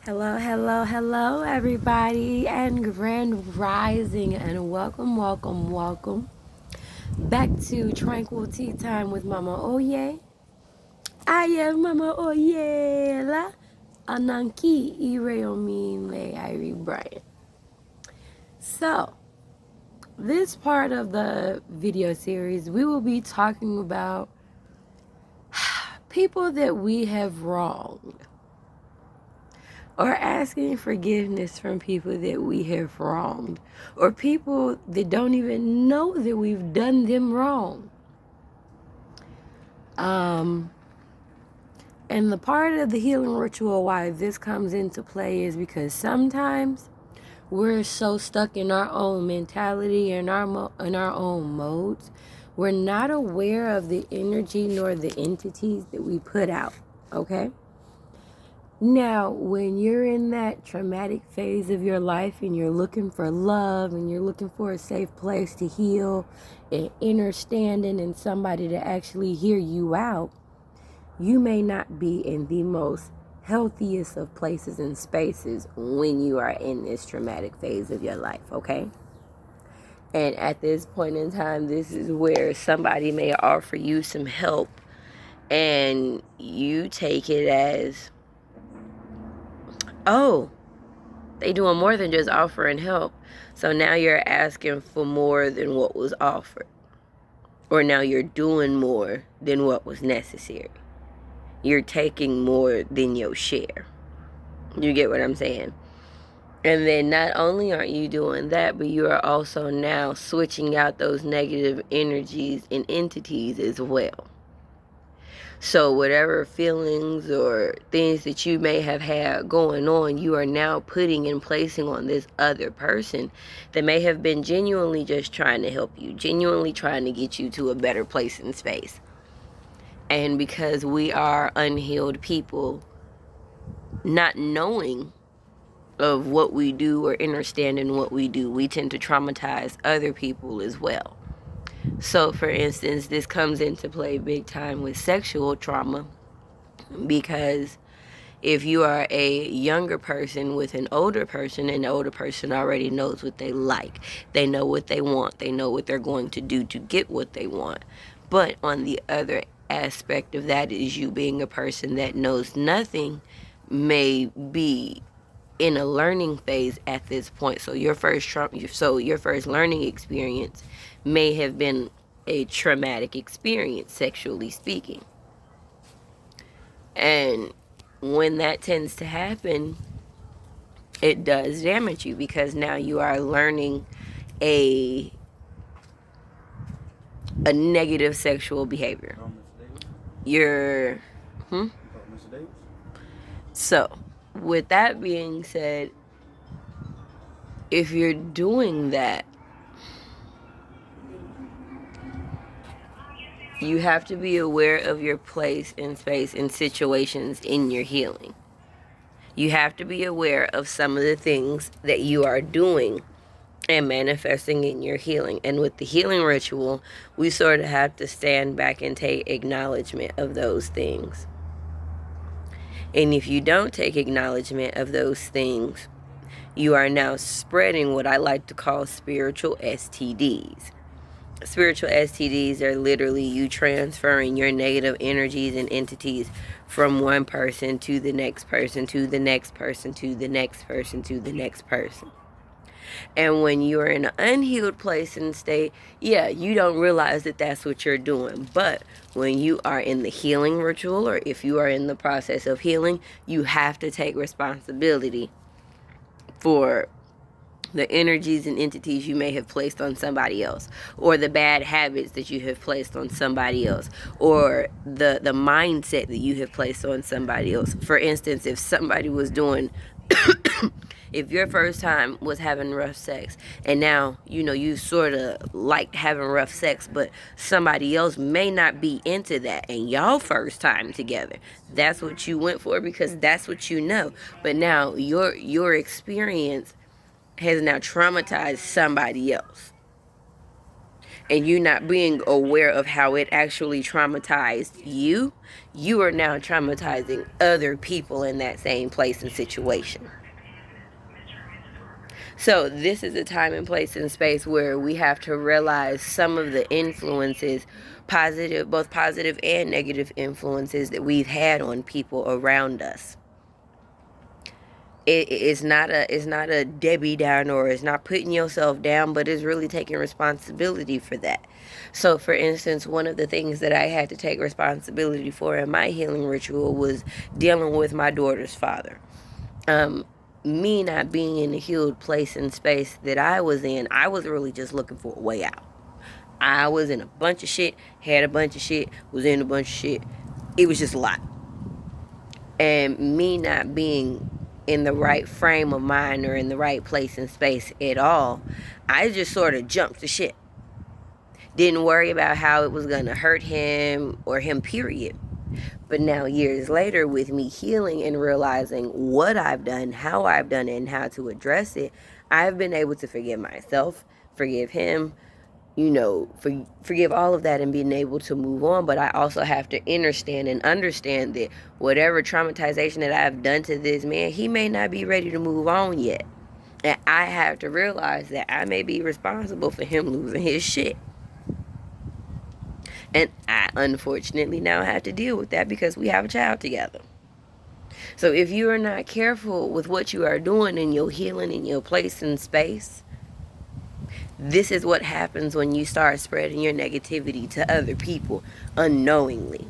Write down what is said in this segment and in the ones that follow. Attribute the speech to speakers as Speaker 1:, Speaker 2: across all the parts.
Speaker 1: Hello, hello, hello, everybody, and grand rising, and welcome back to Tranquil Tea Time with Mama Oye. I am Mama Oyela Ananki Ireomile Irie Bryant. So, this part of the video series, we will be talking about people that we have wronged, or asking forgiveness from people that we have wronged, or people that don't even know that we've done them wrong. And the part of the healing ritual why this comes into play is because sometimes we're so stuck in our own mentality and in our own modes, we're not aware of the energy nor the entities that we put out. Okay. Now, when you're in that traumatic phase of your life and you're looking for love and you're looking for a safe place to heal and understanding and somebody to actually hear you out, you may not be in the most healthiest of places and spaces when you are in this traumatic phase of your life, okay? And at this point in time, this is where somebody may offer you some help and you take it as, oh, they doing more than just offering help. So now you're asking for more than what was offered. Or now you're doing more than what was necessary. You're taking more than your share. You get what I'm saying? And then not only aren't you doing that, but you are also now switching out those negative energies and entities as well. So whatever feelings or things that you may have had going on, you are now putting and placing on this other person that may have been genuinely just trying to help you, genuinely trying to get you to a better place in space. And because we are unhealed people, not knowing of what we do or understanding what we do, we tend to traumatize other people as well. So, for instance, this comes into play big time with sexual trauma, because if you are a younger person with an older person, and the older person already knows what they like, they know what they want, they know what they're going to do to get what they want. But on the other aspect of that is you being a person that knows nothing, may be in a learning phase at this point. So your first learning experience may have been a traumatic experience, sexually speaking. And when that tends to happen, it does damage you, because now you are learning a negative sexual behavior. You're So, with that being said, if you're doing that, you have to be aware of your place and space and situations in your healing. You have to be aware of some of the things that you are doing and manifesting in your healing. And with the healing ritual, we sort of have to stand back and take acknowledgement of those things. And if you don't take acknowledgement of those things, you are now spreading what I like to call spiritual STDs. Spiritual STDs are literally you transferring your negative energies and entities from one person to the next person, to the next person, to the next person, to the next person. And when you're in an unhealed place and state, yeah, you don't realize that that's what you're doing. But when you are in the healing ritual, or if you are in the process of healing, you have to take responsibility for the energies and entities you may have placed on somebody else, or the bad habits that you have placed on somebody else, or the mindset that you have placed on somebody else. For instance, if somebody was doing if your first time was having rough sex, and now you sort of liked having rough sex, but somebody else may not be into that, and y'all first time together, that's what you went for because that's what you know. But now your experience has now traumatized somebody else. and you not being aware of how it actually traumatized you, you are now traumatizing other people in that same place and situation. So this is a time and place and space where we have to realize some of the influences, positive, both positive and negative influences that we've had on people around us. It's not a Debbie Downer, or it's not putting yourself down, but it's really taking responsibility for that. So for instance, one of the things that I had to take responsibility for in my healing ritual was dealing with my daughter's father. Me not being in the healed place and space that I was in, I was really just looking for a way out. I was in a bunch of shit, had a bunch of shit, was in a bunch of shit. It was just a lot. And me not being in the right frame of mind or in the right place and space at all, I just sort of jumped the shit. Didn't worry about how it was going to hurt him or him, period. But now, years later, with me healing and realizing what I've done, how I've done it, and how to address it, I've been able to forgive myself, forgive him, forgive all of that and being able to move on. But I also have to understand that whatever traumatization that I've done to this man, he may not be ready to move on yet. And I have to realize that I may be responsible for him losing his shit. And I unfortunately now have to deal with that because we have a child together. So if you are not careful with what you are doing in your healing, in your place and space, this is what happens when you start spreading your negativity to other people unknowingly.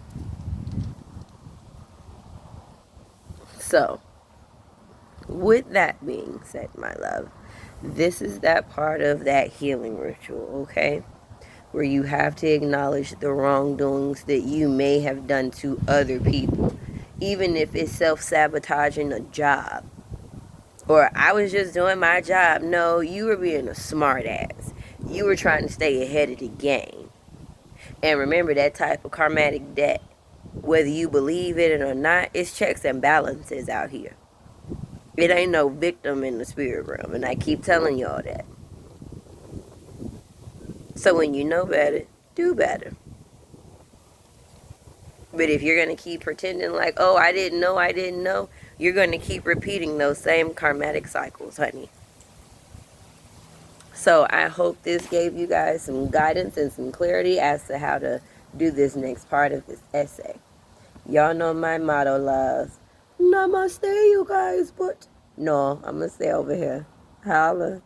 Speaker 1: So, with that being said, my love, this is that part of that healing ritual, okay? Where you have to acknowledge the wrongdoings that you may have done to other people, even if it's self-sabotaging a job. Or I was just doing my job. No, you were being a smart ass. You were trying to stay ahead of the game. And remember, that type of karmatic debt, whether you believe it or not, it's checks and balances out here. It ain't no victim in the spirit realm. And I keep telling y'all that. So when you know better, do better. But if you're going to keep pretending like, oh, I didn't know, you're going to keep repeating those same karmatic cycles, honey. So I hope this gave you guys some guidance and some clarity as to how to do this next part of this essay. Y'all know my motto, love. Namaste, you guys, but no, I'm going to stay over here. Holla.